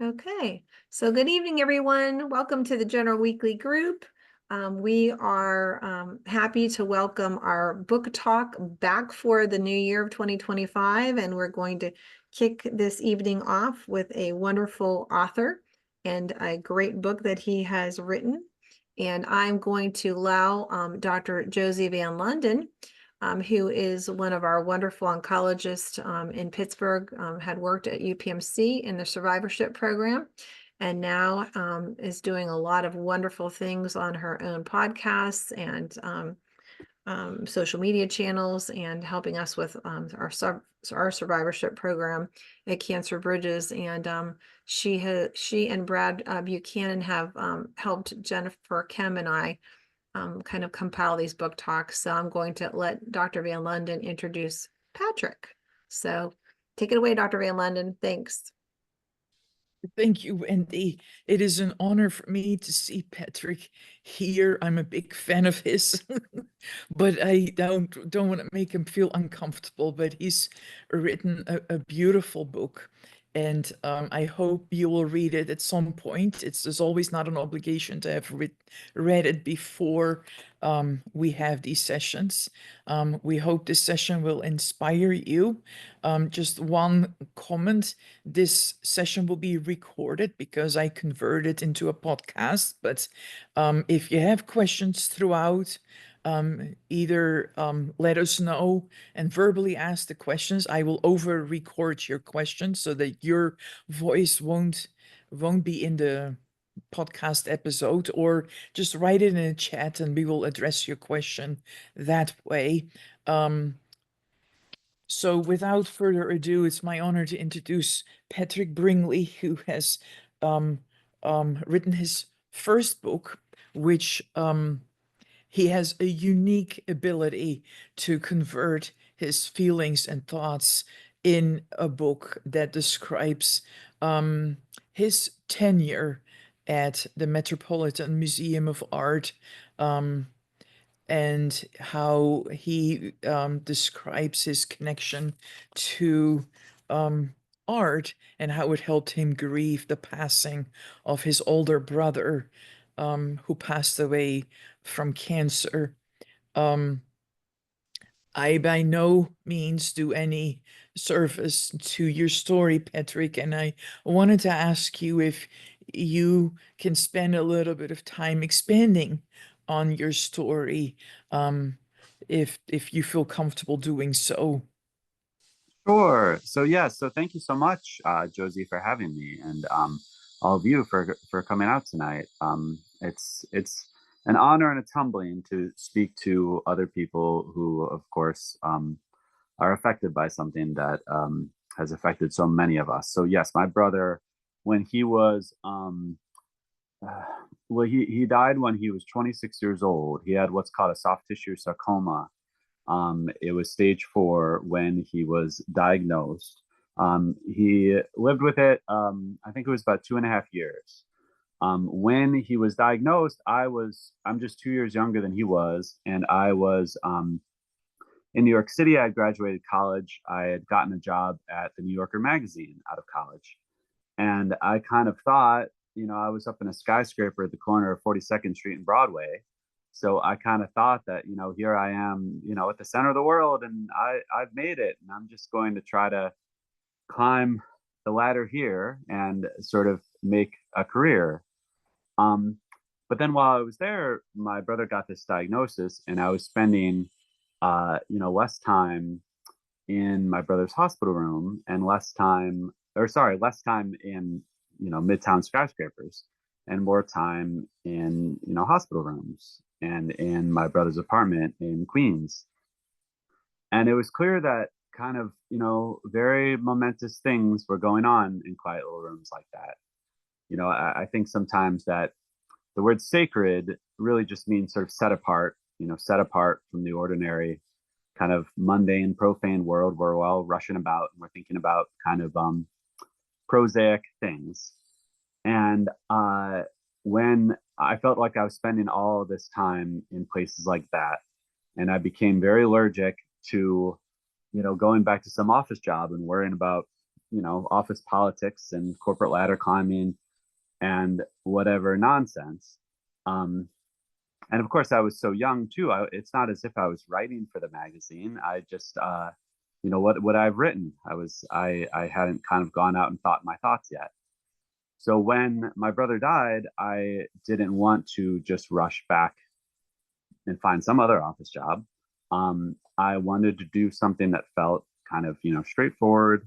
Okay, so good evening, everyone. Welcome to the General Weekly Group. We are happy to welcome our book talk back for the new year of 2025, and we're going to kick this evening off with a wonderful author and a great book that he has written. And I'm going to allow Dr. Josie Van London, who is one of our wonderful oncologists in Pittsburgh, had worked at UPMC in the survivorship program, and now is doing a lot of wonderful things on her own podcasts and social media channels, and helping us with our survivorship program at Cancer Bridges. And she and Brad Buchanan have helped Jennifer Kim and I kind of compile these book talks. So I'm going to let Dr. Van London introduce Patrick. So take it away, Dr. Van London. Thanks. Thank you, Wendy. It is an honor for me to see Patrick here. I'm a big fan of his, but I don't want to make him feel uncomfortable. But he's written a beautiful book, and I hope you will read it at some point. There's always not an obligation to have read it before we have these sessions. We hope this session will inspire you. Just one comment: this session will be recorded because I converted it into a podcast. But if you have questions throughout, either let us know and verbally ask the questions. I will over record your questions so that your voice won't be in the podcast episode, or just write it in a chat and we will address your question that way. So without further ado, it's my honor to introduce Patrick Bringley, who has written his first book, which he has a unique ability to convert his feelings and thoughts in a book that describes his tenure at the Metropolitan Museum of Art, and how he describes his connection to art and how it helped him grieve the passing of his older brother, who passed away from cancer. I by no means do any service to your story, Patrick, and I wanted to ask you if you can spend a little bit of time expanding on your story, if you feel comfortable doing so. Sure. So thank you so much, Josie, for having me, and all of you for coming out tonight. It's an honor and it's humbling to speak to other people who, of course, are affected by something that has affected so many of us. So yes, my brother, when he was well, he died when he was 26 years old. He had what's called a soft tissue sarcoma. It was stage 4 when he was diagnosed. He lived with it, I think it was about 2.5 years. When he was diagnosed, I'm just 2 years younger than he was, and I was in New York City. I had graduated college. I had gotten a job at the New Yorker magazine out of college. And I kind of thought, I was up in a skyscraper at the corner of 42nd Street and Broadway. So I kind of thought that, here I am, at the center of the world, and I've made it, and I'm just going to try to climb the ladder here and sort of make a career. But then while I was there, my brother got this diagnosis, and I was spending, less time in my brother's hospital room and less time in, Midtown skyscrapers, and more time in, hospital rooms and in my brother's apartment in Queens. And it was clear that kind of, very momentous things were going on in quiet little rooms like that. I think sometimes that the word sacred really just means sort of set apart, set apart from the ordinary kind of mundane, profane world where we're all rushing about and we're thinking about kind of prosaic things. And when I felt like I was spending all this time in places like that, and I became very allergic to, going back to some office job and worrying about, office politics and corporate ladder climbing and whatever nonsense. And of course, I was so young too. It's not as if I was writing for the magazine. I just, what I've written. I hadn't kind of gone out and thought my thoughts yet. So when my brother died, I didn't want to just rush back and find some other office job. I wanted to do something that felt kind of, straightforward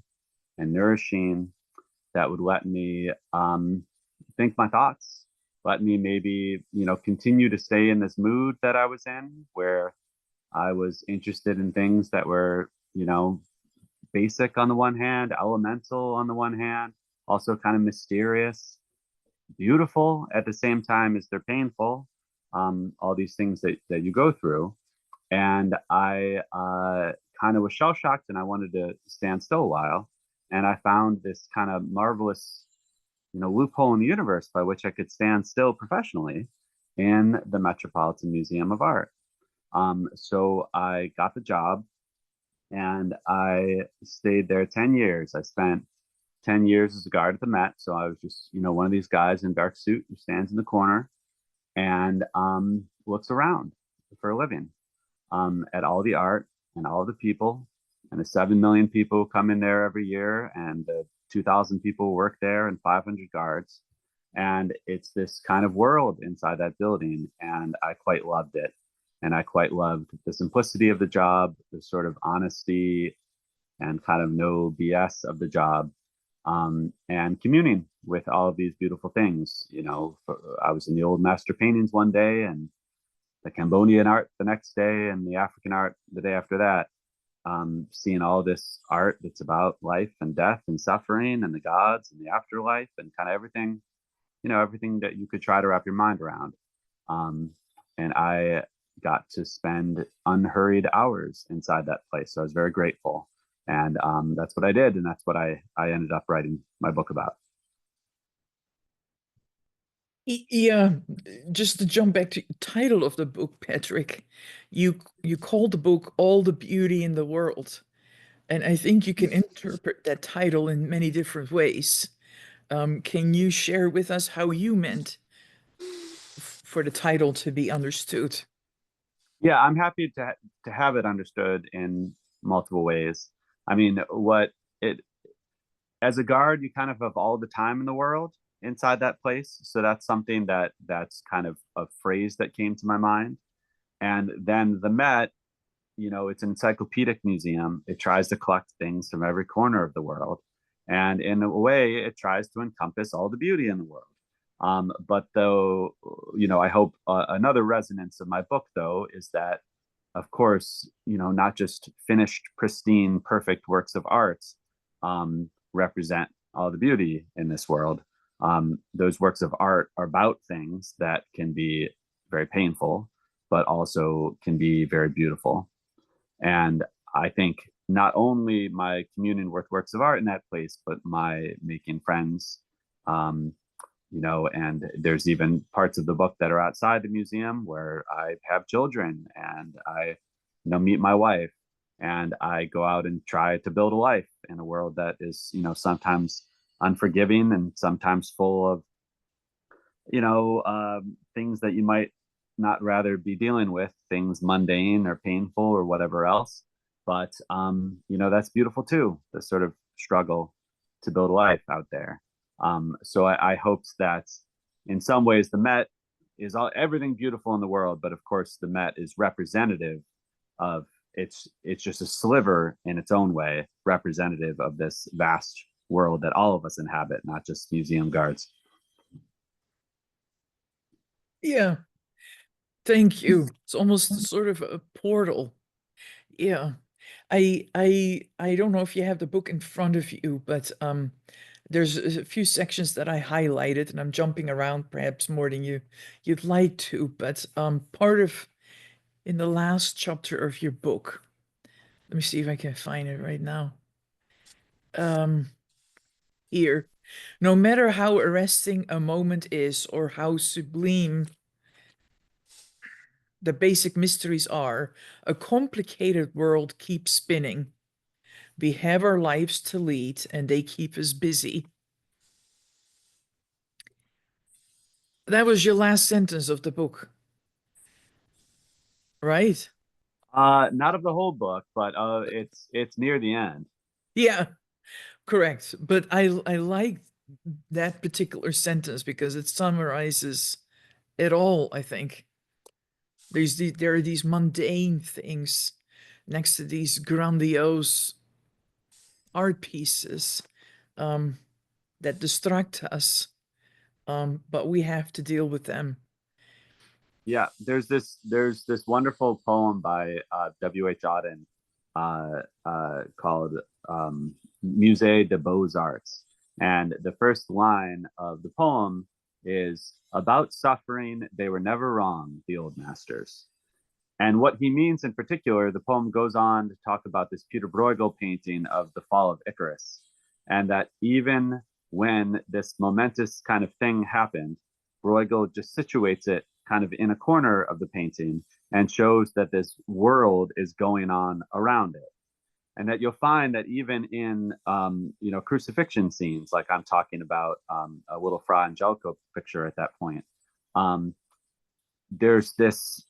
and nourishing, that would let me think my thoughts, let me maybe, continue to stay in this mood that I was in, where I was interested in things that were, basic on the one hand, elemental on the one hand, also kind of mysterious, beautiful at the same time as they're painful. All these things that you go through. And I kind of was shell shocked, and I wanted to stand still a while. And I found this kind of marvelous, loophole in the universe by which I could stand still professionally in the Metropolitan Museum of Art. So I got the job, and I stayed there 10 years. I spent 10 years as a guard at the Met. So I was just, one of these guys in dark suit who stands in the corner and looks around for a living, at all the art and all the people, and the 7 million people who come in there every year, and the 2,000 people who work there, and 500 guards. And it's this kind of world inside that building. And I quite loved it. And I quite loved the simplicity of the job, the sort of honesty and kind of no BS of the job, and communing with all of these beautiful things. I was in the old master paintings one day, and the Cambodian art the next day, and the African art the day after that, seeing all this art that's about life and death and suffering and the gods and the afterlife and kind of everything, everything that you could try to wrap your mind around. And I got to spend unhurried hours inside that place. So I was very grateful. And that's what I did. And that's what I ended up writing my book about. Yeah, just to jump back to the title of the book, Patrick, you called the book All the Beauty in the World. And I think you can interpret that title in many different ways. Can you share with us how you meant for the title to be understood? Yeah, I'm happy to have it understood in multiple ways. I mean, as a guard, you kind of have all the time in the world inside that place. So that's something that's kind of a phrase that came to my mind. And then the Met, it's an encyclopedic museum. It tries to collect things from every corner of the world. And in a way, it tries to encompass all the beauty in the world. But though, I hope another resonance of my book, though, is that, of course, not just finished, pristine, perfect works of art represent all the beauty in this world. Those works of art are about things that can be very painful, but also can be very beautiful. And I think not only my communion with works of art in that place, but my making friends, and there's even parts of the book that are outside the museum where I have children, and I, meet my wife, and I go out and try to build a life in a world that is, sometimes unforgiving and sometimes full of, things that you might not rather be dealing with, things mundane or painful or whatever else. But, that's beautiful too, the sort of struggle to build a life out there. So I hoped that in some ways the Met is everything beautiful in the world, but of course the Met is representative of it's just a sliver in its own way, representative of this vast world that all of us inhabit, not just museum guards. Yeah, thank you. It's almost sort of a portal. Yeah. I don't know if you have the book in front of you, but there's a few sections that I highlighted, and I'm jumping around perhaps more than you'd like to, but part of in the last chapter of your book, let me see if I can find it right now. Here, no matter how arresting a moment is or how sublime the basic mysteries are, a complicated world keeps spinning. We have our lives to lead, and they keep us busy. That was your last sentence of the book, right? Not of the whole book, but it's near the end. Yeah, correct. But I like that particular sentence because it summarizes it all, I think. There are these mundane things next to these grandiose art pieces that distract us, but we have to deal with them. Yeah, there's this wonderful poem by W.H. Auden called Musée des Beaux-Arts. And the first line of the poem is about suffering, they were never wrong, the old masters. And what he means in particular, the poem goes on to talk about this Peter Bruegel painting of the fall of Icarus. And that even when this momentous kind of thing happened, Bruegel just situates it kind of in a corner of the painting and shows that this world is going on around it. And that you'll find that even in crucifixion scenes, like I'm talking about a little Fra Angelico picture at that point, um, there's this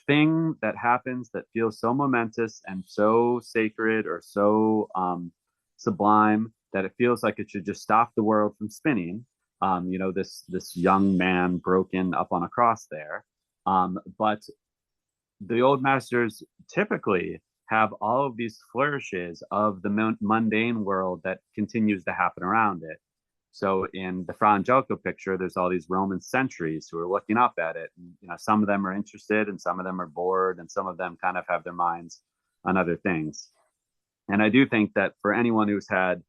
thing that happens that feels so momentous and so sacred or so sublime that it feels like it should just stop the world from spinning. This young man broken up on a cross there, but the old masters typically have all of these flourishes of the mundane world that continues to happen around it. So in the Fra Angelico picture, there's all these Roman sentries who are looking up at it. And, some of them are interested and some of them are bored and some of them kind of have their minds on other things. And I do think that for anyone who's had,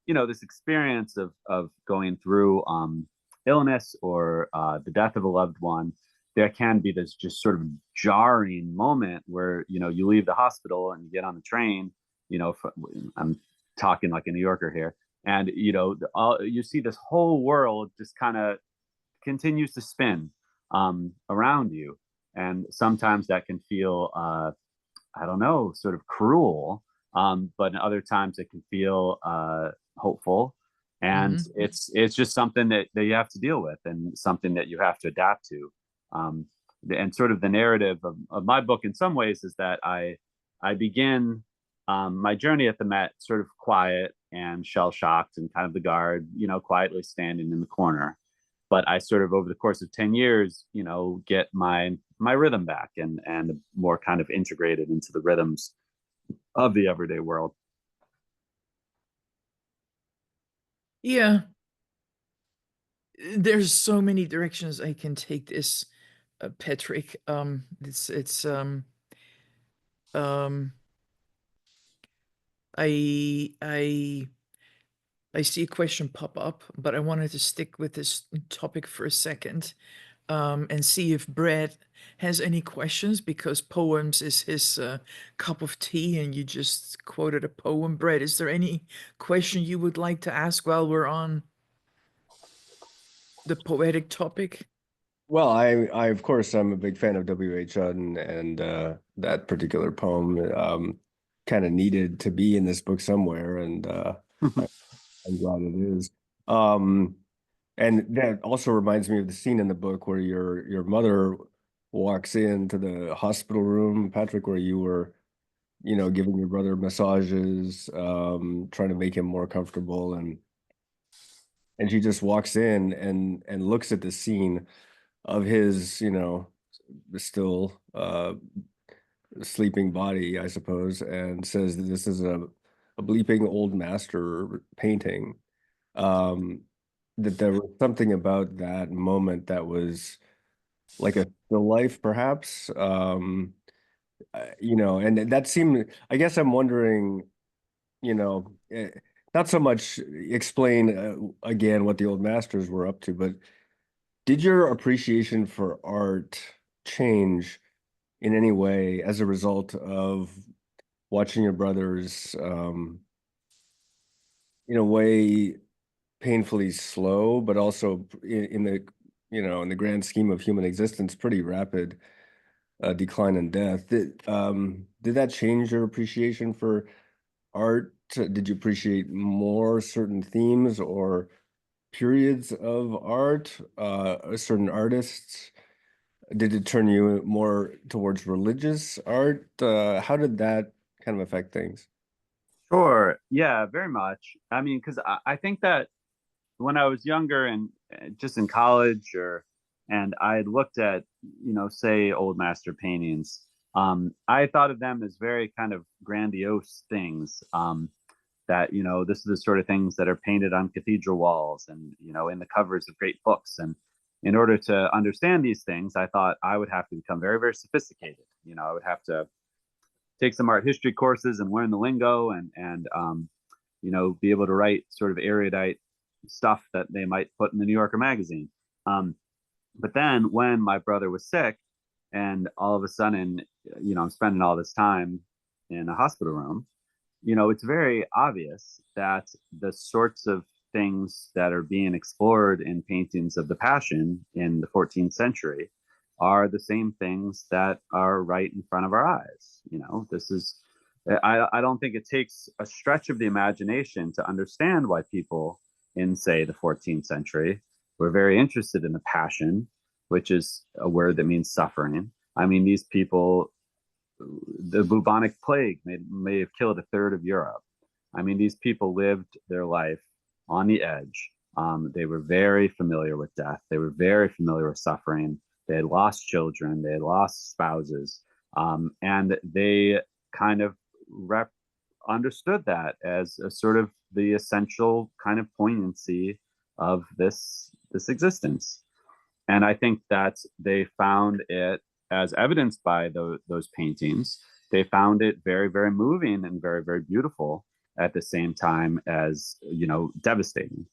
this experience of going through illness or the death of a loved one, there can be this just sort of jarring moment where, you leave the hospital and you get on the train, I'm talking like a New Yorker here, and you see this whole world just kind of continues to spin around you, and sometimes that can feel I don't know, sort of cruel, but other times it can feel hopeful, and it's just something that you have to deal with and something that you have to adapt to. And sort of the narrative of my book in some ways is that I begin my journey at the Met sort of quiet and shell shocked and kind of the guard, quietly standing in the corner. But I sort of over the course of 10 years, get my rhythm back and more kind of integrated into the rhythms of the everyday world. Yeah, there's so many directions I can take this, Patrick. It's I see a question pop up, but I wanted to stick with this topic for a second, and see if Brad has any questions, because poems is his cup of tea, and you just quoted a poem. Brad, is there any question you would like to ask while we're on the poetic topic? Well, I of course I'm a big fan of W.H. Auden, and that particular poem kind of needed to be in this book somewhere, and I'm glad it is. Um, and that also reminds me of the scene in the book where your mother walks into the hospital room, Patrick, where you were, giving your brother massages, trying to make him more comfortable, and she just walks in and looks at the scene of his, still sleeping body, I suppose, and says that this is a bleeping old master painting. That there was something about that moment that was like a still life, perhaps. And that seemed, I guess I'm wondering, not so much explain again what the old masters were up to, but did your appreciation for art change in any way as a result of watching your brothers, in a way, painfully slow, but also in the, in the grand scheme of human existence, pretty rapid decline and death? Did that change your appreciation for art Did you appreciate more certain themes or periods of art, certain artists? Did it turn you more towards religious art? How did that kind of affect things? Sure. Yeah, very much. I mean, because I think that when I was younger and just in college, and I had looked at, say old master paintings, I thought of them as very kind of grandiose things. That, this is the sort of things that are painted on cathedral walls and, in the covers of great books. And in order to understand these things, I thought I would have to become very, very sophisticated. I would have to take some art history courses and learn the lingo and be able to write sort of erudite stuff that they might put in the New Yorker magazine. Um, but then when my brother was sick, and all of a sudden, I'm spending all this time in a hospital room, it's very obvious that the sorts of things that are being explored in paintings of the Passion in the 14th century are the same things that are right in front of our eyes. This is, I don't think it takes a stretch of the imagination to understand why people in, say, the 14th century were very interested in the Passion, which is a word that means suffering. I mean, these people, the bubonic plague may have killed a third of Europe. I mean, these people lived their life on the edge. They were very familiar with death. They were very familiar with suffering. They had lost children. They had lost spouses. And they kind of understood that as a sort of the essential kind of poignancy of this existence. And I think that they found it, as evidenced by those paintings, they found it very, very moving and very, very beautiful at the same time as, devastating.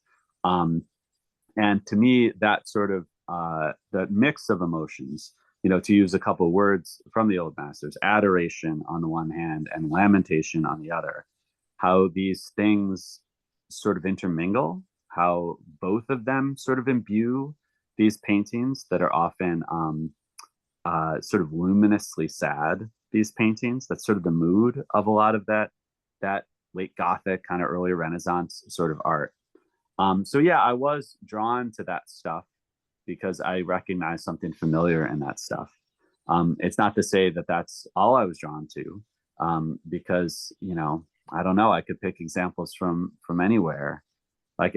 And to me, that sort of that mix of emotions, to use a couple of words from the old masters, adoration on the one hand and lamentation on the other, how these things sort of intermingle, how both of them sort of imbue these paintings that are often sort of luminously sad. These paintings, that's sort of the mood of a lot of that late Gothic kind of early Renaissance sort of art. So yeah, I was drawn to that stuff because I recognized something familiar in that stuff. It's not to say that that's all I was drawn to, because I don't know. I could pick examples from anywhere. Like,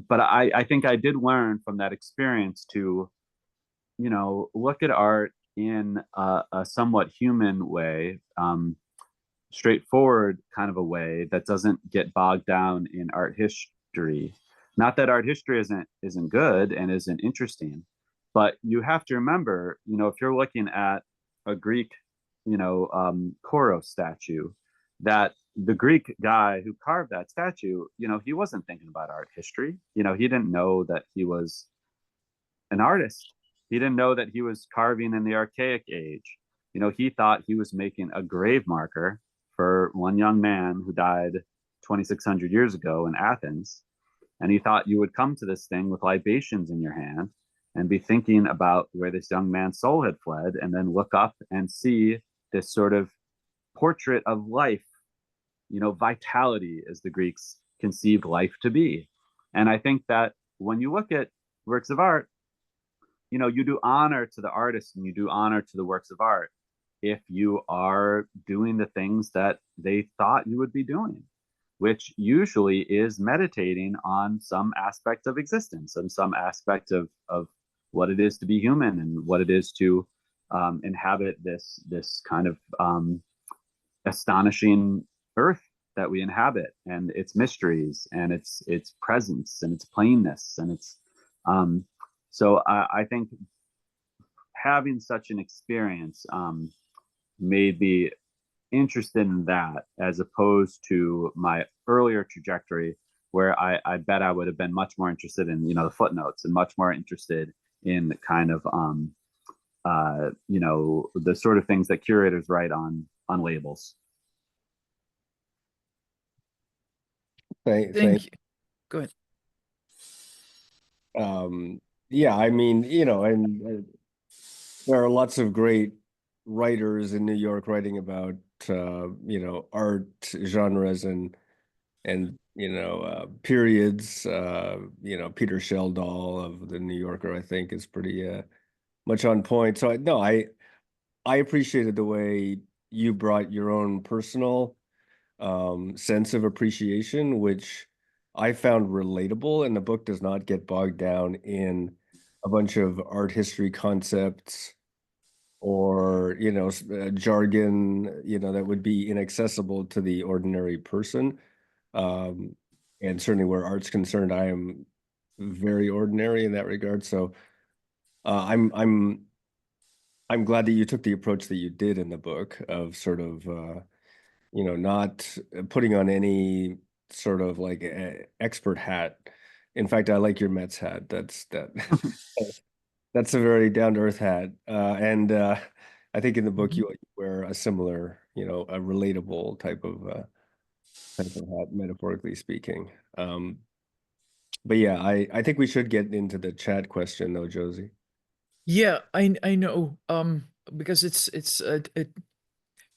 but I think I did learn from that experience to look at art in a somewhat human way, straightforward kind of a way that doesn't get bogged down in art history. Not that art history isn't good and isn't interesting, but you have to remember, if you're looking at a Greek, Koros statue, that the Greek guy who carved that statue, he wasn't thinking about art history. He didn't know that he was an artist. He didn't know that he was carving in the archaic age. He thought he was making a grave marker for one young man who died 2,600 years ago in Athens. And he thought you would come to this thing with libations in your hand and be thinking about where this young man's soul had fled, and then look up and see this sort of portrait of life, vitality, as the Greeks conceived life to be. And I think that when you look at works of art, you do honor to the artist and you do honor to the works of art if you are doing the things that they thought you would be doing, which usually is meditating on some aspect of existence and some aspect of what it is to be human and what it is to inhabit this kind of astonishing earth that we inhabit, and its mysteries and its presence and its plainness and its so I think having such an experience made me interested in that, as opposed to my earlier trajectory where I bet I would have been much more interested in the footnotes and much more interested in kind of the sort of things that curators write on labels. Thank you. Go ahead. Yeah, I mean, and there are lots of great writers in New York writing about art genres, and and periods. Peter Sheldall of the New Yorker, I think, is pretty much on point. So I appreciated the way you brought your own personal sense of appreciation, which I found relatable, and the book does not get bogged down in a bunch of art history concepts or jargon that would be inaccessible to the ordinary person. And certainly where art's concerned, I am very ordinary in that regard. So I'm glad that you took the approach that you did in the book of sort of not putting on any sort of like expert hat. In fact, I like your Mets hat. That's a very down to earth hat. And I think in the book you wear a similar, a relatable type of hat, metaphorically speaking. But yeah, I think we should get into the chat question though, Josie. Yeah, I know. Because it's a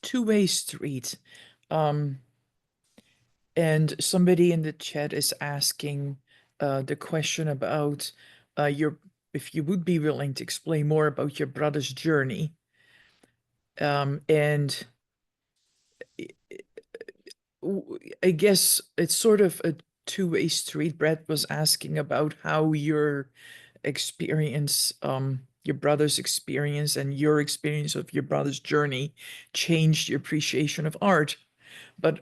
two-way street. And somebody in the chat is asking the question about if you would be willing to explain more about your brother's journey. And I guess it's sort of a two-way street. Brett was asking about how your experience, your brother's experience and your experience of your brother's journey changed your appreciation of art. But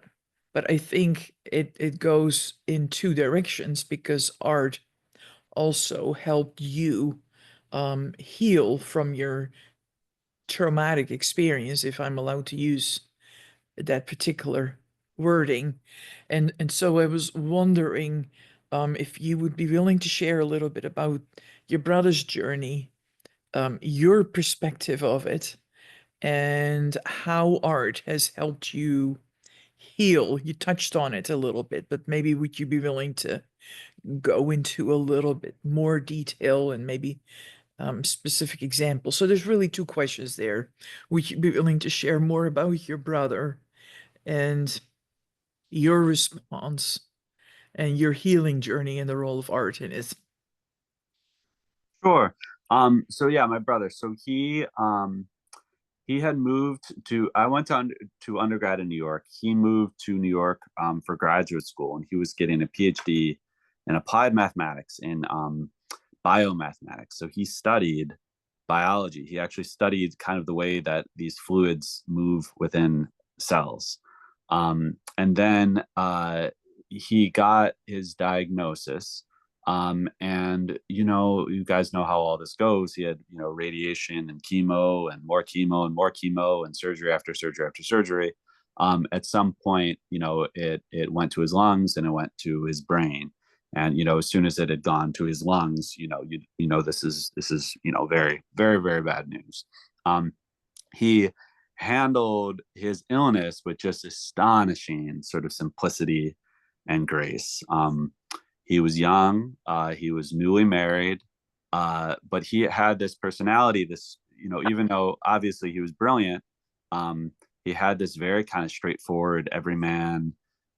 I think it goes in two directions, because art also helped you heal from your traumatic experience, if I'm allowed to use that particular wording. And so I was wondering if you would be willing to share a little bit about your brother's journey, your perspective of it, and how art has helped you heal. You touched on it a little bit, but maybe would you be willing to go into a little bit more detail and maybe specific examples? So there's really two questions there. Would you be willing to share more about your brother and your response and your healing journey and the role of art in it? Sure. So yeah, my brother. So he had moved to. I went to undergrad in New York. He moved to New York for graduate school, and he was getting a PhD in applied mathematics in biomathematics. So he studied biology. He actually studied kind of the way that these fluids move within cells. And then he got his diagnosis. And you guys know how all this goes. He had, radiation and chemo and more chemo and more chemo and surgery after surgery after surgery. At some point, it went to his lungs and it went to his brain. And as soon as it had gone to his lungs, this is very, very, very bad news. He handled his illness with just astonishing sort of simplicity and grace. He was young, he was newly married, but he had this personality, even though obviously he was brilliant, he had this very kind of straightforward, everyman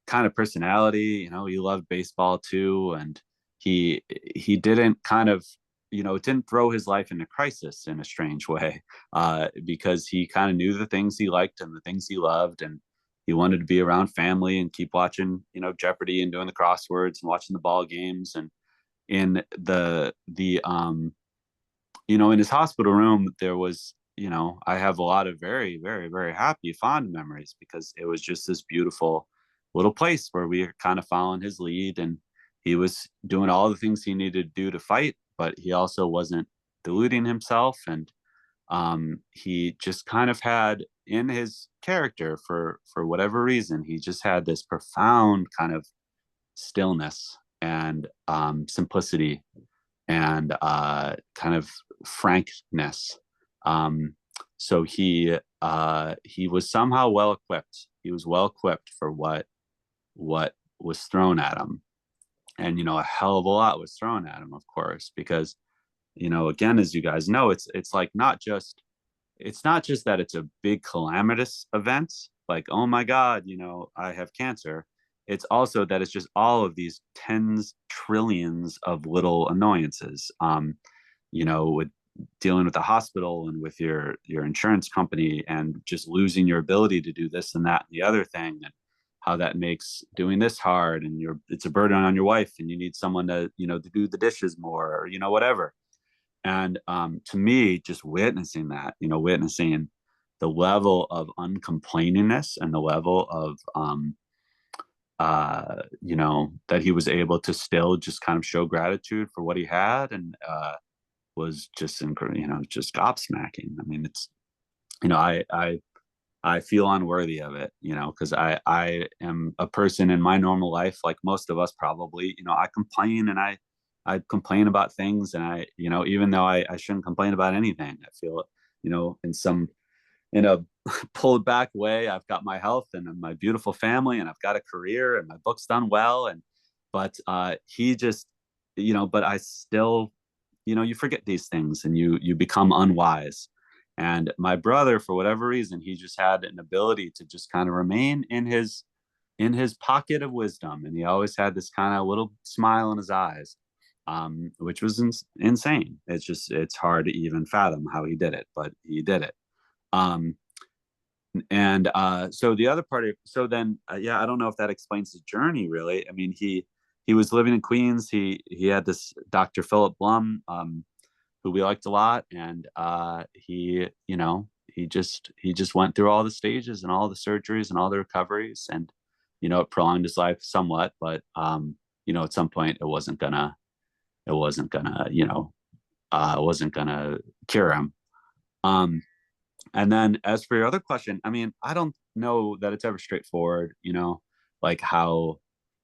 kind of personality. He loved baseball too, and he didn't kind of, it didn't throw his life into crisis in a strange way, because he kind of knew the things he liked and the things he loved, and he wanted to be around family and keep watching, Jeopardy and doing the crosswords and watching the ball games. And in in his hospital room, there was, I have a lot of very, very, very happy, fond memories, because it was just this beautiful little place where we were kind of following his lead, and he was doing all the things he needed to do to fight, but he also wasn't deluding himself. And he just kind of had in his character, for whatever reason, he just had this profound kind of stillness and simplicity and kind of frankness. So he was somehow well equipped. He was well equipped for what was thrown at him. And a hell of a lot was thrown at him, of course, because again, as you guys know, it's like it's not just that it's a big calamitous event, like, oh my God, I have cancer. it's also that it's just all of these tens trillions of little annoyances, with dealing with the hospital and with your insurance company, and just losing your ability to do this and that and the other thing, and how that makes doing this hard, and it's a burden on your wife, and you need someone to do the dishes more, or whatever. And to me, just witnessing that, witnessing the level of uncomplainingness and the level of that he was able to still just kind of show gratitude for what he had, and was just just gobsmacking. I mean, it's I feel unworthy of it, because I am a person in my normal life, like most of us probably. I complain, and I complain about things, and even though I shouldn't complain about anything, I feel in a pulled back way. I've got my health and my beautiful family, and I've got a career, and my book's done well, but he just, but I still, you forget these things, and you become unwise. And my brother, for whatever reason, he just had an ability to just kind of remain in his pocket of wisdom, and he always had this kind of little smile in his eyes, which was insane. It's hard to even fathom how he did it, but he did it. um and so the other part of, so then yeah, I don't know if that explains the journey really. I mean, he was living in Queens. He had this Dr. Philip Blum, who we liked a lot, and he just went through all the stages and all the surgeries and all the recoveries, and it prolonged his life somewhat, but at some point it wasn't gonna cure him. um and then as for your other question, I mean, I don't know that it's ever straightforward, like how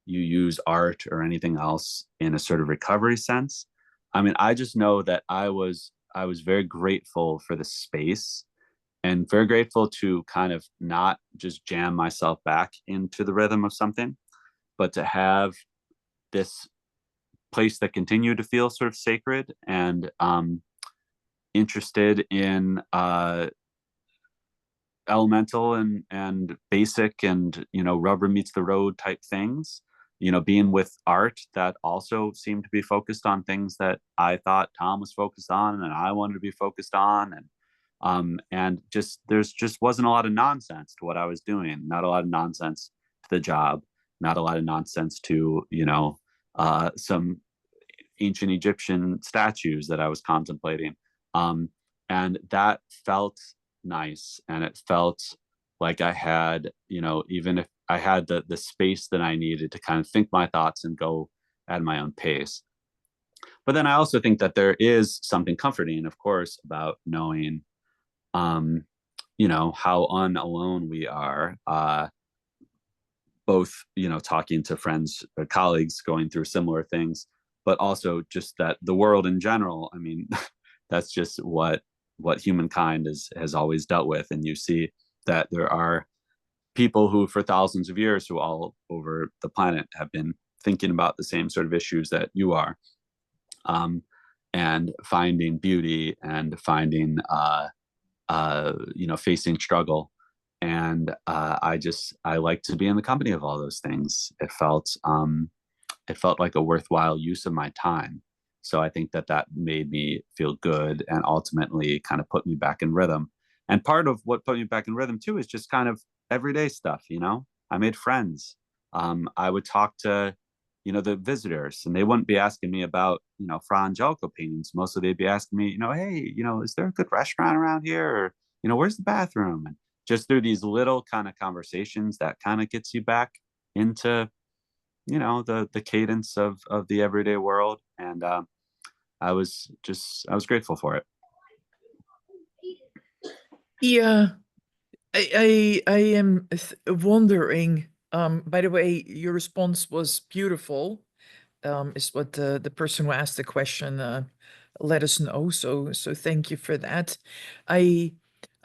you use art or anything else in a sort of recovery sense. I mean, I just know that I was very grateful for the space, and very grateful to kind of not just jam myself back into the rhythm of something, but to have this place that continued to feel sort of sacred, and interested in elemental and basic, and rubber meets the road type things, being with art that also seemed to be focused on things that I thought Tom was focused on, and I wanted to be focused on. And just there's just wasn't a lot of nonsense to what I was doing, not a lot of nonsense to the job, not a lot of nonsense to some ancient Egyptian statues that I was contemplating. And that felt nice, and it felt like I had, even if I had the space that I needed to kind of think my thoughts and go at my own pace. But then I also think that there is something comforting, of course, about knowing, how unalone we are. Both, talking to friends or colleagues going through similar things, but also just that the world in general, I mean, that's just what humankind has always dealt with. And you see that there are people who for thousands of years, who all over the planet have been thinking about the same sort of issues that you are, and finding beauty, and finding facing struggle. And I like to be in the company of all those things. It felt like a worthwhile use of my time. So I think that made me feel good, and ultimately kind of put me back in rhythm. And part of what put me back in rhythm too is just kind of everyday stuff. I made friends. I would talk to the visitors, and they wouldn't be asking me about Fra Angelico paintings. Mostly they'd be asking me, hey, is there a good restaurant around here, or where's the bathroom? And just through these little kind of conversations, that kind of gets you back into the cadence of the everyday world. And I was grateful for it. Yeah, I am wondering. By the way, your response was beautiful. Is what the person who asked the question let us know. So thank you for that. I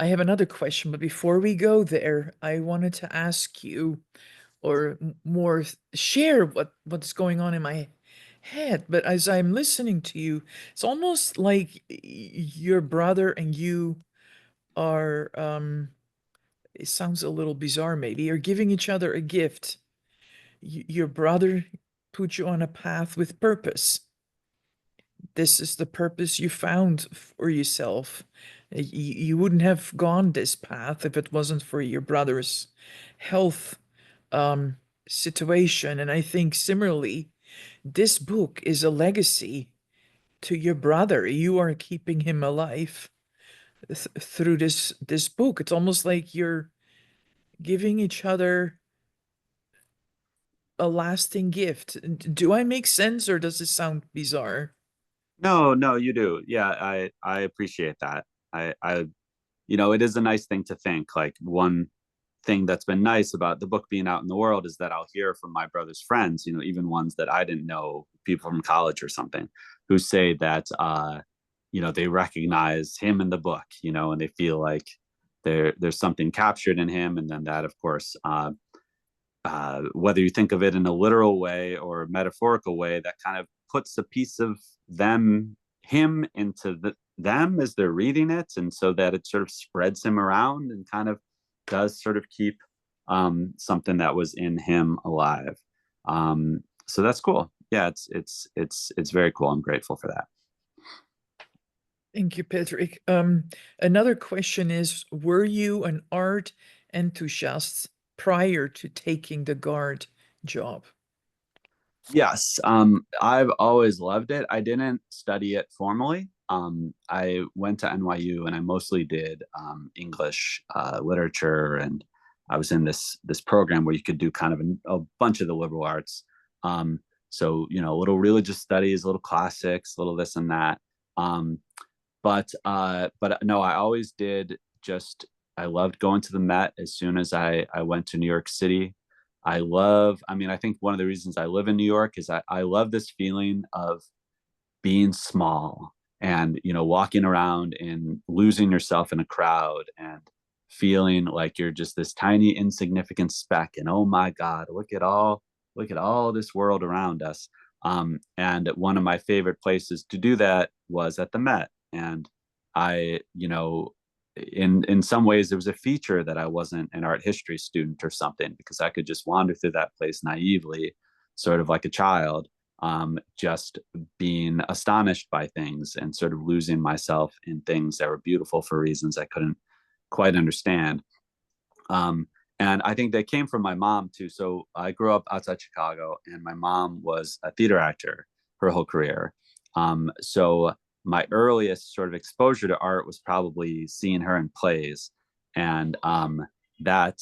I have another question, but before we go there, I wanted to ask you, or more share what's going on in my head. But as I'm listening to you, it's almost like your brother and you are it sounds a little bizarre maybe, are giving each other a gift your brother put you on a path with purpose. This is the purpose you found for yourself. You wouldn't have gone this path if it wasn't for your brother's health situation. And I think similarly, this book is a legacy to your brother. You are keeping him alive through this book. It's almost like you're giving each other a lasting gift. Do I make sense, or does it sound bizarre? No, no, you do. Yeah, I appreciate that. I it is a nice thing to think. Like, one thing that's been nice about the book being out in the world is that I'll hear from my brother's friends, even ones that I didn't know, people from college or something, who say that they recognize him in the book, and they feel like there's something captured in him. And then that, of course, whether you think of it in a literal way or a metaphorical way, that kind of puts a piece of him into them as they're reading it, and so that it sort of spreads him around and kind of does sort of keep something that was in him alive. So that's cool. Yeah, it's very cool. I'm grateful for that. Thank you, Patrick. Another question is, were you an art enthusiast prior to taking the guard job? Yes, I've always loved it. I didn't study it formally. I went to NYU and I mostly did English literature, and I was in this program where you could do kind of a bunch of the liberal arts. So a little religious studies, a little classics, a little this and that. But no, I always did. I loved going to the Met as soon as I went to New York City. I think one of the reasons I live in New York is I love this feeling of being small and, walking around and losing yourself in a crowd and feeling like you're just this tiny, insignificant speck. And oh my God, look at all this world around us. And one of my favorite places to do that was at the Met. And I, in some ways there was a feature that I wasn't an art history student or something, because I could just wander through that place naively, sort of like a child, just being astonished by things and sort of losing myself in things that were beautiful for reasons I couldn't quite understand. And I think they came from my mom too. So I grew up outside Chicago, and my mom was a theater actor her whole career. So my earliest sort of exposure to art was probably seeing her in plays, and that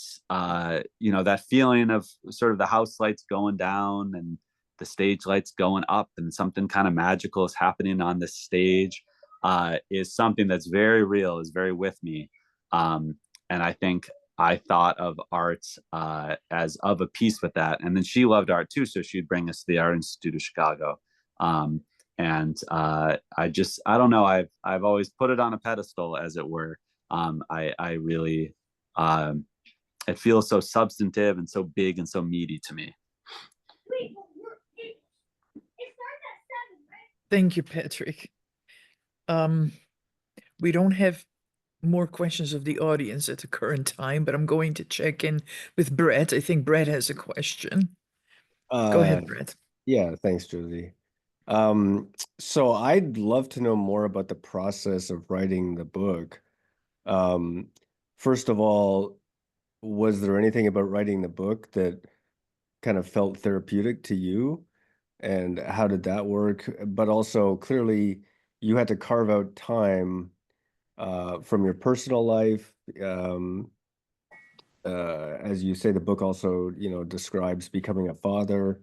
feeling of sort of the house lights going down and the stage lights going up, and something kind of magical is happening on the stage, is something that's very real, is very with me. And I think I thought of art as of a piece with that. And then she loved art too, so she'd bring us to the Art Institute of Chicago. I don't know, I've always put it on a pedestal, as it were. I really, it feels so substantive and so big and so meaty to me. Thank you, Patrick. We don't have more questions of the audience at the current time, but I'm going to check in with Brett. I think Brett has a question. Go ahead, Brett. Yeah, thanks, Josie. So I'd love to know more about the process of writing the book. First of all, was there anything about writing the book that kind of felt therapeutic to you? And how did that work? But also, clearly, you had to carve out time from your personal life. As you say, the book also, describes becoming a father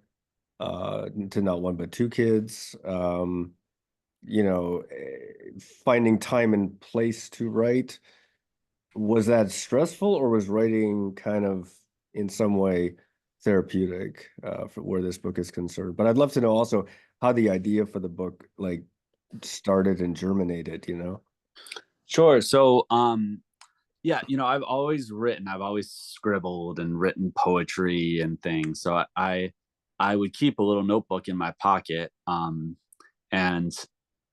to not one but two kids. Finding time and place to write. Was that stressful, or was writing kind of in some way therapeutic for where this book is concerned? But I'd love to know also how the idea for the book started and germinated, Sure. So, yeah, I've always scribbled and written poetry and things. So I would keep a little notebook in my pocket, and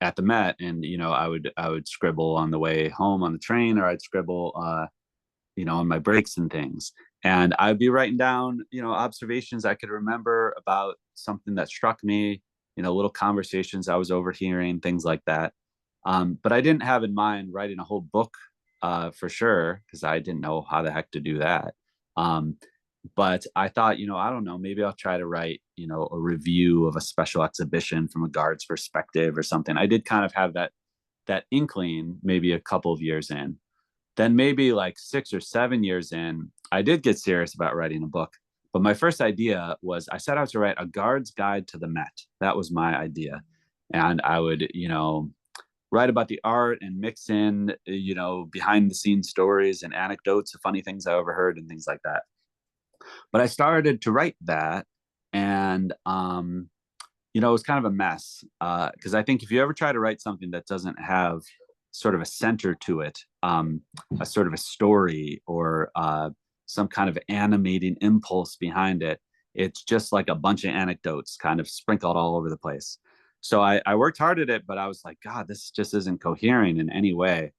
at the Met, and I would scribble on the way home on the train, or I'd scribble on my breaks and things. And I'd be writing down, observations I could remember about something that struck me, little conversations I was overhearing, things like that. But I didn't have in mind writing a whole book for sure, because I didn't know how the heck to do that. Um, but I thought, I don't know, maybe I'll try to write, a review of a special exhibition from a guard's perspective or something. I did kind of have that inkling maybe a couple of years in. Then maybe like 6 or 7 years in, I did get serious about writing a book. But my first idea was I set out to write a guard's guide to the Met. That was my idea. And I would, write about the art and mix in, behind the scenes stories and anecdotes of funny things I overheard and things like that. But I started to write that, and it was kind of a mess, because I think if you ever try to write something that doesn't have sort of a center to it, a sort of a story or some kind of animating impulse behind it, it's just like a bunch of anecdotes kind of sprinkled all over the place. So I worked hard at it, but I was like, God, this just isn't coherent in any way.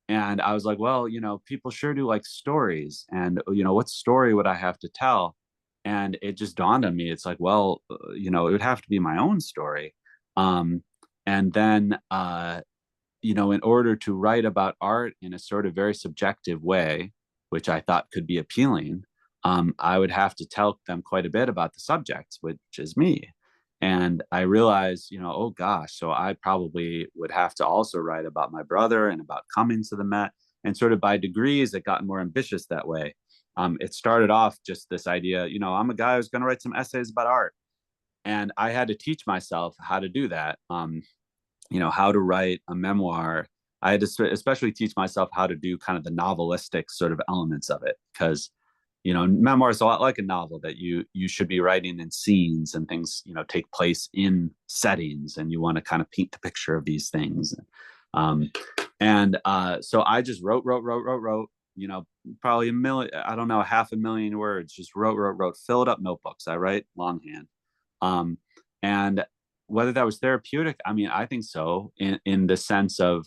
And I was like, well, people sure do like stories, and what story would I have to tell? And it just dawned on me, it's like, well, it would have to be my own story. And then in order to write about art in a sort of very subjective way, which I thought could be appealing, I would have to tell them quite a bit about the subject, which is me. And I realized, oh gosh, so I probably would have to also write about my brother and about coming to the Met. And sort of by degrees, it got more ambitious that way. It started off just this idea, I'm a guy who's going to write some essays about art. And I had to teach myself how to do that. How to write a memoir. I had to especially teach myself how to do kind of the novelistic sort of elements of it, because memoir is a lot like a novel, that you should be writing in scenes and things take place in settings, and you want to kind of paint the picture of these things. So I just wrote, probably 1 million, I don't know, 500,000 words, just wrote, filled up notebooks. I write longhand. And whether that was therapeutic, I mean, I think so, in the sense of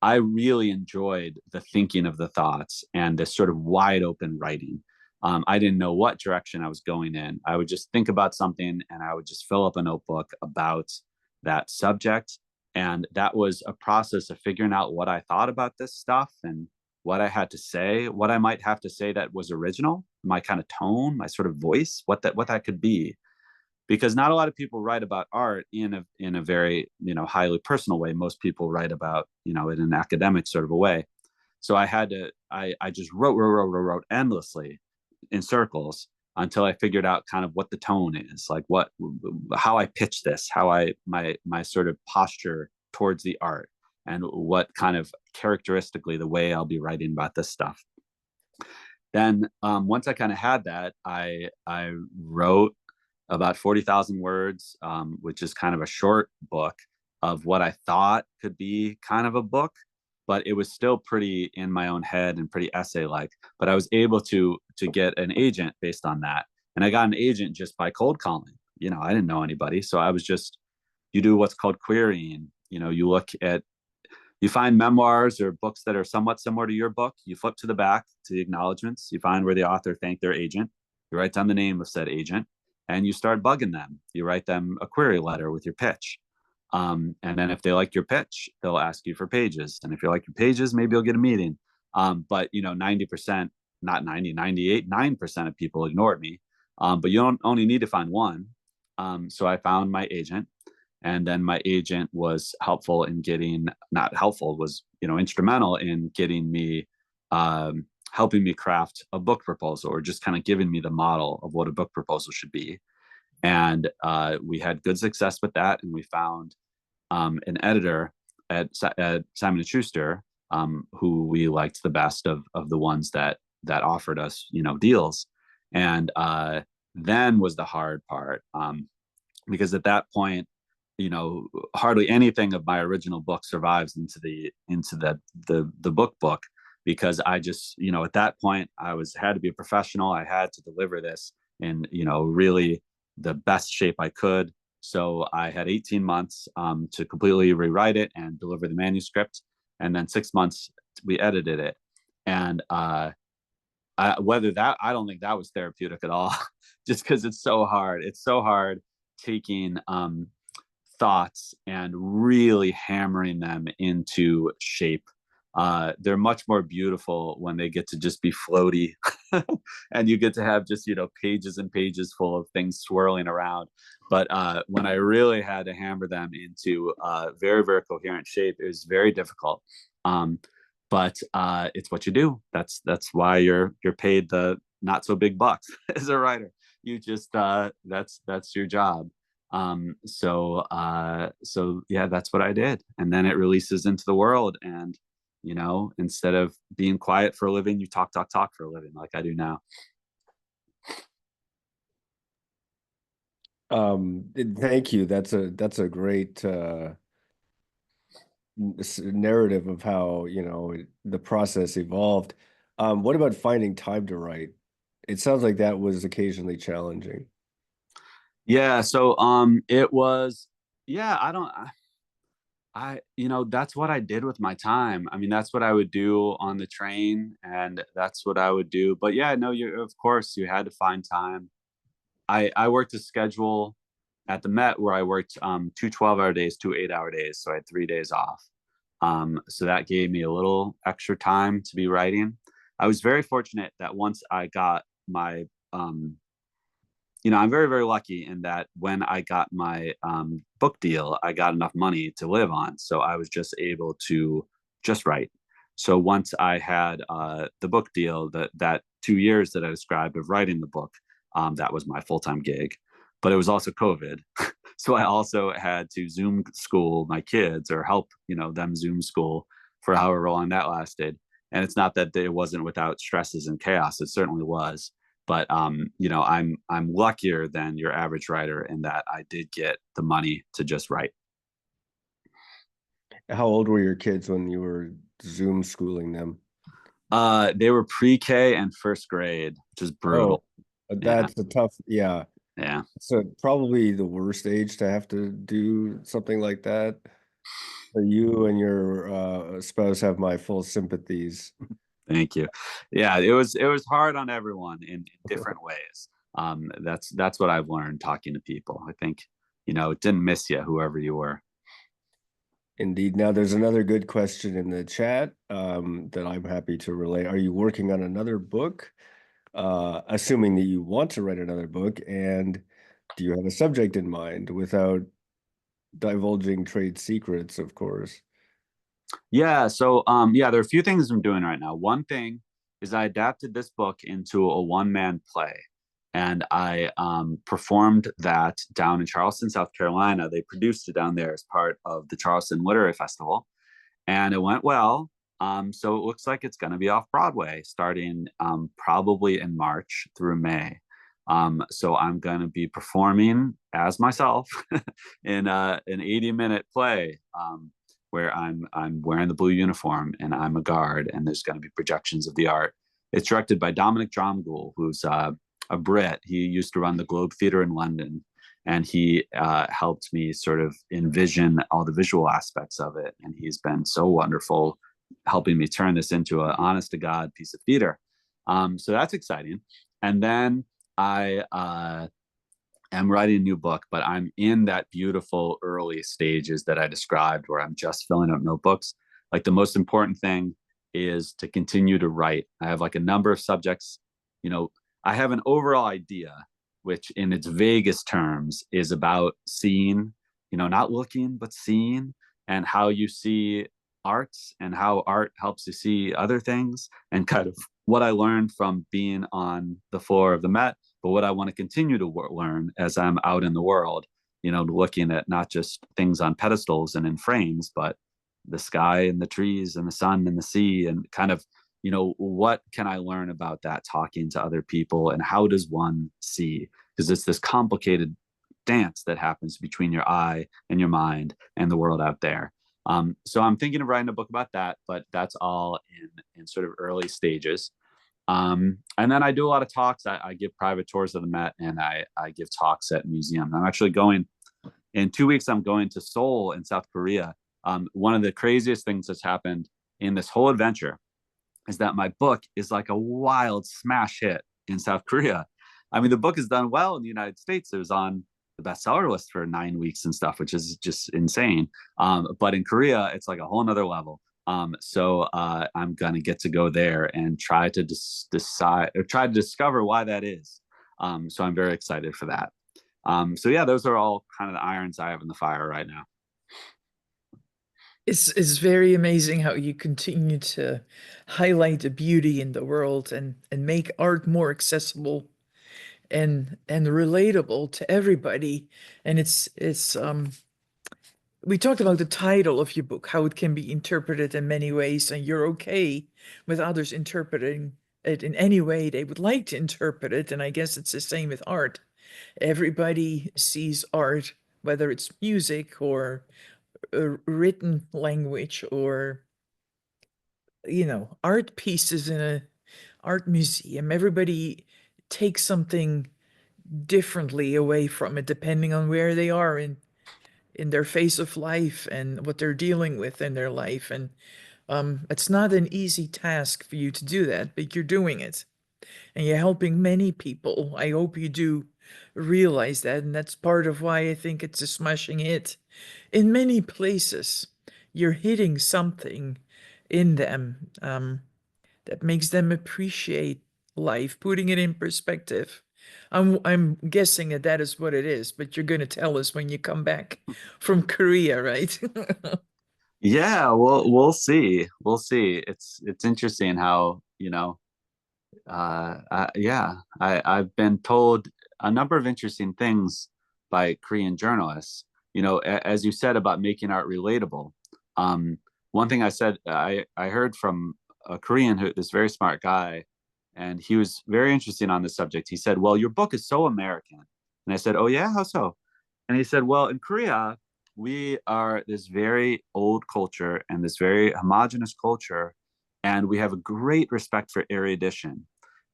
I really enjoyed the thinking of the thoughts and this sort of wide open writing. I didn't know what direction I was going in. I would just think about something and I would just fill up a notebook about that subject. And that was a process of figuring out what I thought about this stuff and what I had to say, what I might have to say that was original, my kind of tone, my sort of voice, what that could be. Because not a lot of people write about art in a very, highly personal way. Most people write about, in an academic sort of a way. So I just wrote endlessly in circles until I figured out kind of what the tone is, like how I pitch this, my sort of posture towards the art, and what kind of characteristically the way I'll be writing about this stuff. Then once I kind of had that, I wrote about 40,000 words, which is kind of a short book of what I thought could be kind of a book, but it was still pretty in my own head and pretty essay-like. But I was able to get an agent based on that. And I got an agent just by cold calling. I didn't know anybody. So I was just, you do what's called querying. You find memoirs or books that are somewhat similar to your book. You flip to the back to the acknowledgments. You find where the author thanked their agent. You write down the name of said agent, and you start bugging them. You write them a query letter with your pitch. And then if they like your pitch, they'll ask you for pages. And if you like your pages, maybe you'll get a meeting. But 90%, not 90, 98, 9% of people ignored me. But you don't only need to find one. So I found my agent, and then my agent was helpful in getting, not helpful, was, instrumental in getting me, helping me craft a book proposal, or just kind of giving me the model of what a book proposal should be. And we had good success with that. And we found an editor at Simon & Schuster, who we liked the best of the ones that offered us, deals. And then was the hard part, because at that point, hardly anything of my original book survives into the book, because I just, at that point, I had to be a professional. I had to deliver this in, really the best shape I could. So I had 18 months to completely rewrite it and deliver the manuscript. And then 6 months we edited it. And I don't think that was therapeutic at all, just because it's so hard. It's so hard taking thoughts and really hammering them into shape. They're much more beautiful when they get to just be floaty and you get to have just, pages and pages full of things swirling around. But when I really had to hammer them into very, very coherent shape, it was very difficult. But it's what you do. That's why you're paid the not so big bucks as a writer. You just that's your job. So yeah, that's what I did. And then it releases into the world. And, instead of being quiet for a living, you talk for a living like I do now. Thank you. That's a great narrative of how, the process evolved. What about finding time to write? It sounds like that was occasionally challenging. Yeah. So it was, yeah, that's what I did with my time. I mean, that's what I would do on the train, and that's what I would do. But yeah, no, of course you had to find time. I worked a schedule at the Met where I worked 2 12-hour days, 2 8-hour days. So I had 3 days off. So that gave me a little extra time to be writing. I was very fortunate that once I got my I'm very, very lucky in that when I got my book deal, I got enough money to live on. So I was just able to just write. So once I had the book deal, that 2 years that I described of writing the book, that was my full-time gig. But it was also COVID. So I also had to Zoom school my kids, or help, them Zoom school for however long that lasted. And it's not that it wasn't without stresses and chaos. It certainly was. But I'm luckier than your average writer in that I did get the money to just write. How old were your kids when you were Zoom schooling them? They were pre-K and first grade, which is brutal. That's a tough, yeah. Yeah. So probably the worst age to have to do something like that. So you and your spouse have my full sympathies. Thank you. Yeah, it was hard on everyone in different ways. That's what I've learned talking to people. I think, it didn't miss you, whoever you were. Indeed. Now, there's another good question in the chat that I'm happy to relay. Are you working on another book? Assuming that you want to write another book, and do you have a subject in mind without divulging trade secrets, of course? Yeah. So, there are a few things I'm doing right now. One thing is I adapted this book into a one-man play, and I performed that down in Charleston, South Carolina. They produced it down there as part of the Charleston Literary Festival, and it went well. So it looks like it's going to be off Broadway starting probably in March through May. So I'm going to be performing as myself in an 80-minute play where I'm wearing the blue uniform and I'm a guard, and there's going to be projections of the art. It's directed by Dominic Dromgoole, who's a Brit. He used to run the Globe Theatre in London, and he helped me sort of envision all the visual aspects of it. And he's been so wonderful helping me turn this into an honest to God piece of theater. So that's exciting. And then I am writing a new book, but I'm in that beautiful early stages that I described where I'm just filling out notebooks. Like, the most important thing is to continue to write. I have like a number of subjects. I have an overall idea, which in its vaguest terms is about seeing, not looking, but seeing, and how you see arts and how art helps you see other things, and kind of what I learned from being on the floor of the Met, but what I want to continue to learn as I'm out in the world, looking at not just things on pedestals and in frames, but the sky and the trees and the sun and the sea, and kind of, what can I learn about that talking to other people, and how does one see? Because it's this complicated dance that happens between your eye and your mind and the world out there. So I'm thinking of writing a book about that, but that's all in sort of early stages. And then I do a lot of talks. I give private tours of the Met, and I give talks at museums. I'm actually going in 2 weeks. I'm going to Seoul in South Korea. One of the craziest things that's happened in this whole adventure is that my book is like a wild smash hit in South Korea. I mean, the book has done well in the United States. It was on the bestseller list for 9 weeks and stuff, which is just insane. But in Korea, it's like a whole nother level. So I'm gonna get to go there and try to decide or try to discover why that is. So I'm very excited for that. So yeah, those are all kind of the irons I have in the fire right now. It's very amazing how you continue to highlight the beauty in the world and make art more accessible and relatable to everybody. And it's we talked about the title of your book, how it can be interpreted in many ways, and you're okay with others interpreting it in any way they would like to interpret it. And I guess it's the same with art. Everybody sees art, whether it's music or written language or, art pieces in a art museum. Everybody takes something differently away from it, depending on where they are in their phase of life and what they're dealing with in their life. And it's not an easy task for you to do that, but you're doing it and you're helping many people. I hope you do realize that. And that's part of why I think it's a smashing hit. In many places, you're hitting something in them that makes them appreciate life, putting it in perspective. I'm guessing that that is what it is, but you're going to tell us when you come back from Korea, right? Yeah, we'll see. We'll see. It's interesting how, yeah, I've been told a number of interesting things by Korean journalists. As you said about making art relatable. Um, One thing I heard from a Korean this very smart guy, and he was very interesting on this subject. He said, "Well, your book is so American," and I said, "Oh yeah, how so?" And he said, "Well, in Korea, we are this very old culture and this very homogenous culture, and we have a great respect for erudition.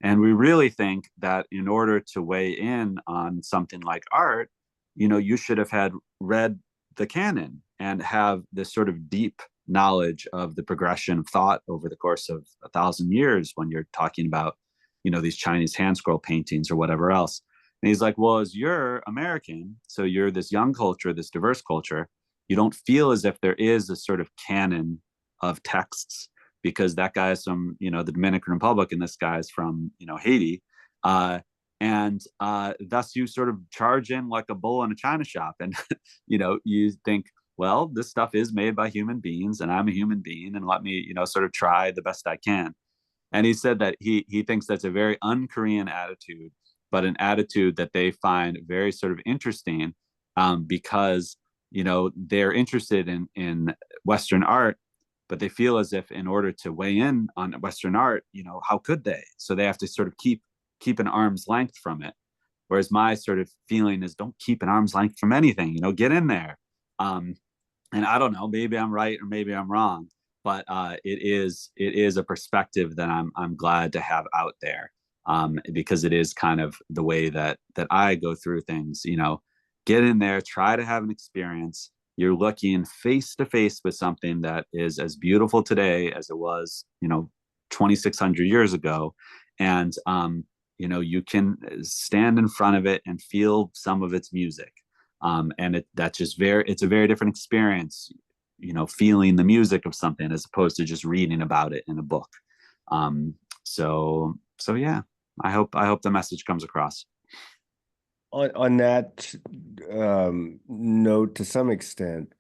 And we really think that in order to weigh in on something like art, you should have had read the canon and have this sort of deep knowledge of the progression of thought over the course of 1,000 years when you're talking about, these Chinese hand scroll paintings or whatever else." And he's like, "Well, as you're American, so you're this young culture, this diverse culture, you don't feel as if there is a sort of canon of texts because that guy's from, the Dominican Republic and this guy's from, Haiti. And thus you sort of charge in like a bull in a china shop. And, you think, well, this stuff is made by human beings and I'm a human being and let me, sort of try the best I can." And he said that he thinks that's a very un-Korean attitude, but an attitude that they find very sort of interesting, because they're interested in Western art, but they feel as if in order to weigh in on Western art, how could they? So they have to sort of keep an arm's length from it. Whereas my sort of feeling is don't keep an arm's length from anything. Get in there. Um, and I don't know, maybe I'm right or maybe I'm wrong, but it is a perspective that I'm glad to have out there, because it is kind of the way that I go through things. Get in there, try to have an experience. You're looking face to face with something that is as beautiful today as it was, 2,600 years ago, and you can stand in front of it and feel some of its music. And it's a very different experience, feeling the music of something as opposed to just reading about it in a book. So yeah, I hope the message comes across. On that note, to some extent,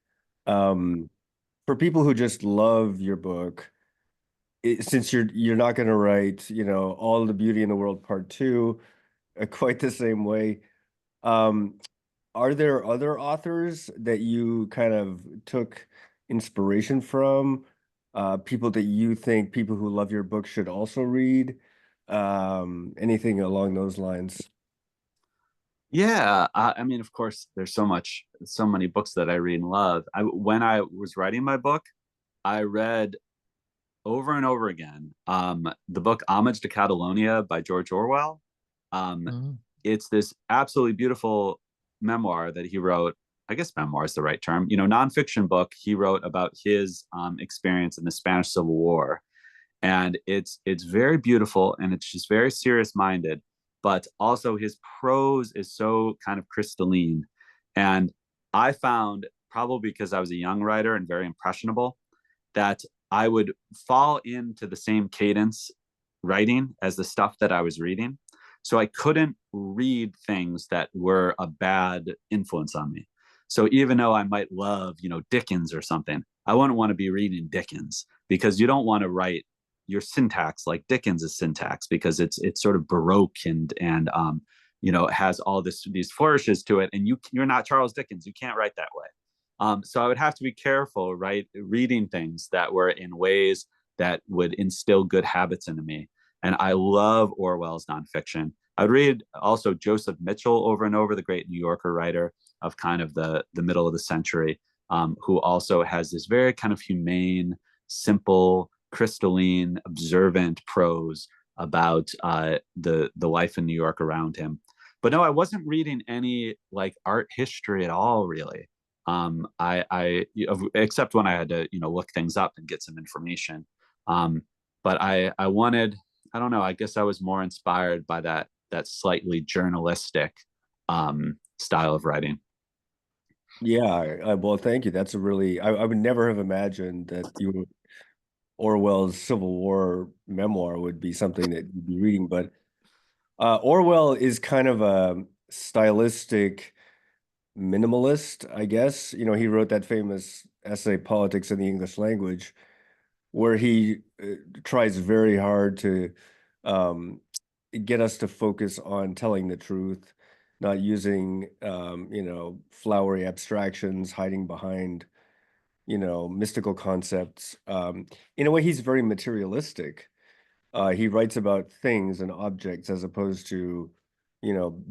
for people who just love your book, since you're not going to write, all the beauty in the world part two, quite the same way. Are there other authors that you kind of took inspiration from? People that you think people who love your book should also read? Anything along those lines? Yeah, I mean, of course, there's so many books that I read and love. When I was writing my book, I read over and over again the book Homage to Catalonia by George Orwell. Um, Mhm. it's this absolutely beautiful memoir that he wrote. I guess memoir is the right term. Nonfiction book he wrote about his experience in the Spanish Civil War. and it's very beautiful, and it's just very serious minded, but also his prose is so kind of crystalline. And I found, probably because I was a young writer and very impressionable, that I would fall into the same cadence writing as the stuff that I was reading. So I couldn't read things that were a bad influence on me. So even though I might love, Dickens or something, I wouldn't want to be reading Dickens, because you don't want to write your syntax like Dickens's syntax, because it's sort of baroque and has all these flourishes to it, and you're not Charles Dickens. You can't write that way. So I would have to be careful, right, reading things that were in ways that would instill good habits into me. And I love Orwell's nonfiction. I would read also Joseph Mitchell over and over, the great New Yorker writer of kind of the middle of the century, who also has this very kind of humane, simple, crystalline, observant prose about the life in New York around him. But no, I wasn't reading any like art history at all, really. I except when I had to look things up and get some information. But I wanted, I don't know, I guess I was more inspired by that slightly journalistic style of writing. Yeah, well, thank you. That's a really, I would never have imagined that Orwell's Civil War memoir would be something that you'd be reading. But Orwell is kind of a stylistic minimalist, I guess. He wrote that famous essay, Politics in the English Language, where he tries very hard to get us to focus on telling the truth, not using, flowery abstractions, hiding behind, mystical concepts. In a way, he's very materialistic. He writes about things and objects as opposed to,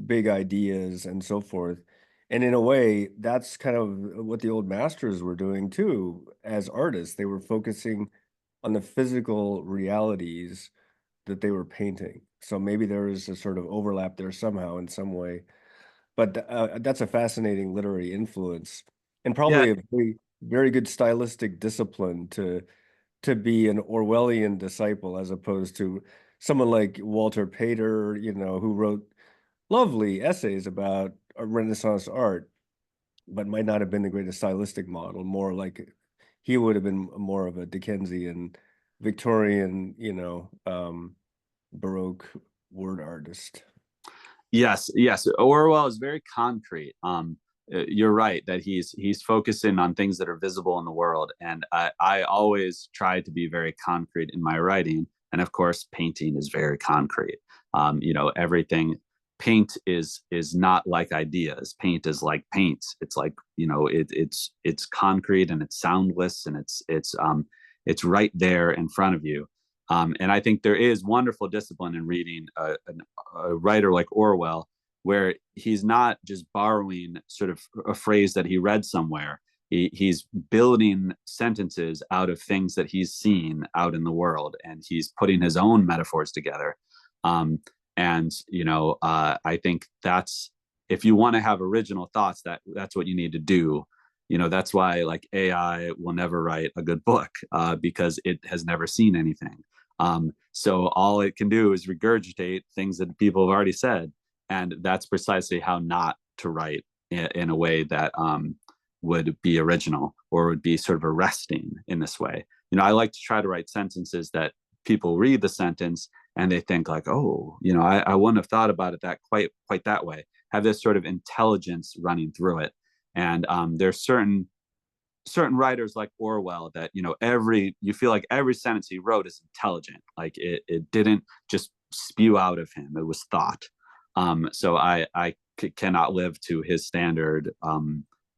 big ideas and so forth. And in a way, that's kind of what the old masters were doing too, as artists. They were focusing on the physical realities that they were painting. So maybe there is a sort of overlap there somehow in some way. But that's a fascinating literary influence, and Yeah, probably a very, very good stylistic discipline to be an Orwellian disciple, as opposed to someone like Walter Pater, who wrote lovely essays about Renaissance art, but might not have been the greatest stylistic model. More like he would have been more of a Dickensian, Victorian, Baroque word artist. yes. Orwell is very concrete. You're right that he's focusing on things that are visible in the world, and I always try to be very concrete in my writing. And of course, painting is very concrete. Everything. Paint is not like ideas. Paint is like paint. It's like it's concrete, and it's soundless, and it's right there in front of you. And I think there is wonderful discipline in reading a writer like Orwell, where he's not just borrowing sort of a phrase that he read somewhere. He's building sentences out of things that he's seen out in the world, and he's putting his own metaphors together. I think that's, if you want to have original thoughts, that's what you need to do. That's why like AI will never write a good book, because it has never seen anything. So all it can do is regurgitate things that people have already said. And that's precisely how not to write in a way that would be original or would be sort of arresting in this way. I like to try to write sentences that people read the sentence and they think like, oh, I wouldn't have thought about it that quite that way. Have this sort of intelligence running through it. And there's certain writers like Orwell that you feel like every sentence he wrote is intelligent, like it didn't just spew out of him, it was thought. So I cannot live to his standard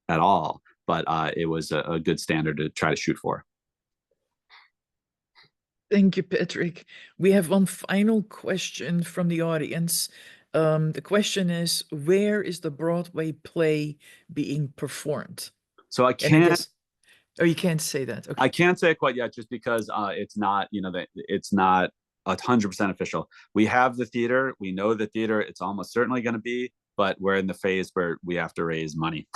at all, but it was a good standard to try to shoot for. Thank you, Patrick. We have one final question from the audience. The question is, where is the Broadway play being performed? So I And I can't. guess, oh, you can't say that. Okay. I can't say it quite yet, just because it's not, that it's not 100% official. We have the theater. We know the theater. It's almost certainly going to be, but we're in the phase where we have to raise money.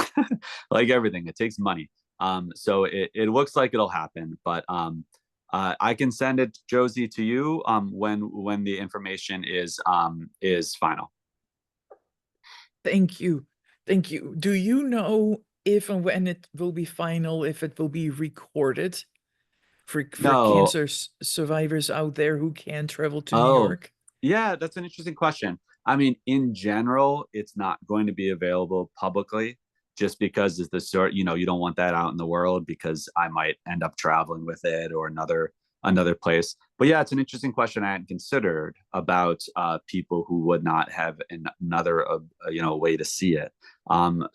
Like everything, it takes money. So it looks like it'll happen, but I can send it, Josie, to you when the information is final. Thank you. Thank you. Do you know if and when it will be final, if it will be recorded for No. cancer survivors out there who can't travel to New Oh, York? yeah, that's an interesting question. I mean, in general, it's not going to be available publicly just because it's the sort, you know, you don't want that out in the world because I might end up traveling with it or another place. But yeah, it's an interesting question I hadn't considered about people who would not have another you know, way to see it.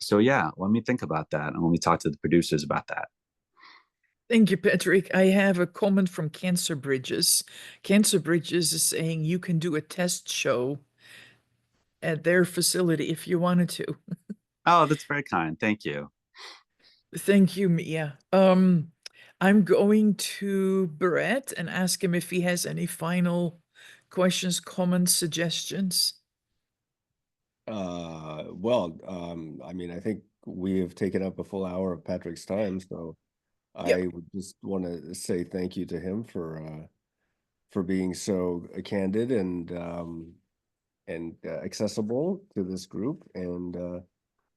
So yeah, let me think about that and let me talk to the producers about that. Thank you, Patrick. I have a comment from Cancer Bridges. Cancer Bridges is saying you can do a test show at their facility if you wanted to. Oh, that's very kind. Thank you. Thank you, Mia. I'm going to Brett and ask him if he has any final questions, comments, suggestions. Well, I mean, I think we have taken up a full hour of Patrick's time, so Yep. I would just want to say thank you to him for being so candid and accessible to this group, and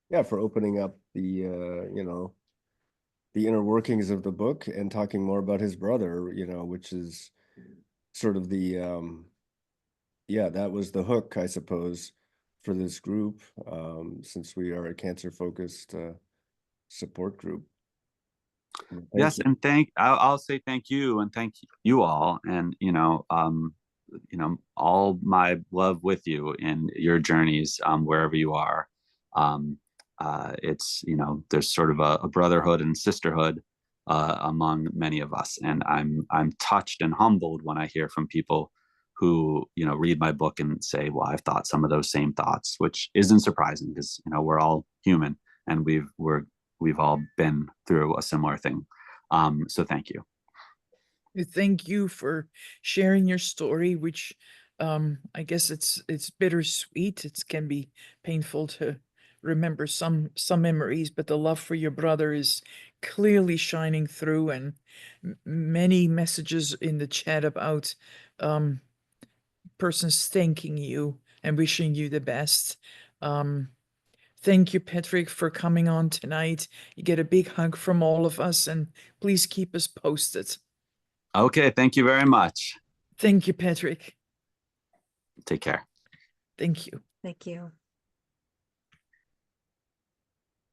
yeah, for opening up the you know, the inner workings of the book and talking more about his brother, you know, which is sort of the yeah, that was the hook, I suppose, for this group, since we are a cancer focused support group. Yes, You. and I'll say thank you and thank you all, and you know, all my love with you in your journeys, wherever you are. It's, you know, there's sort of a brotherhood and sisterhood among many of us, and I'm touched and humbled when I hear from people who, you know, read my book and say, well, I've thought some of those same thoughts, which isn't surprising because, you know, we're all human and we've all been through a similar thing. So thank you. Thank you for sharing your story, which I guess it's bittersweet. It can be painful to remember some memories, but the love for your brother is clearly shining through, and many messages in the chat about persons thanking you and wishing you the best. Thank you, Patrick, for coming on tonight. You get a big hug from all of us, and please keep us posted. Okay, thank you very much. Thank you, Patrick. Take care. Thank you. Thank you.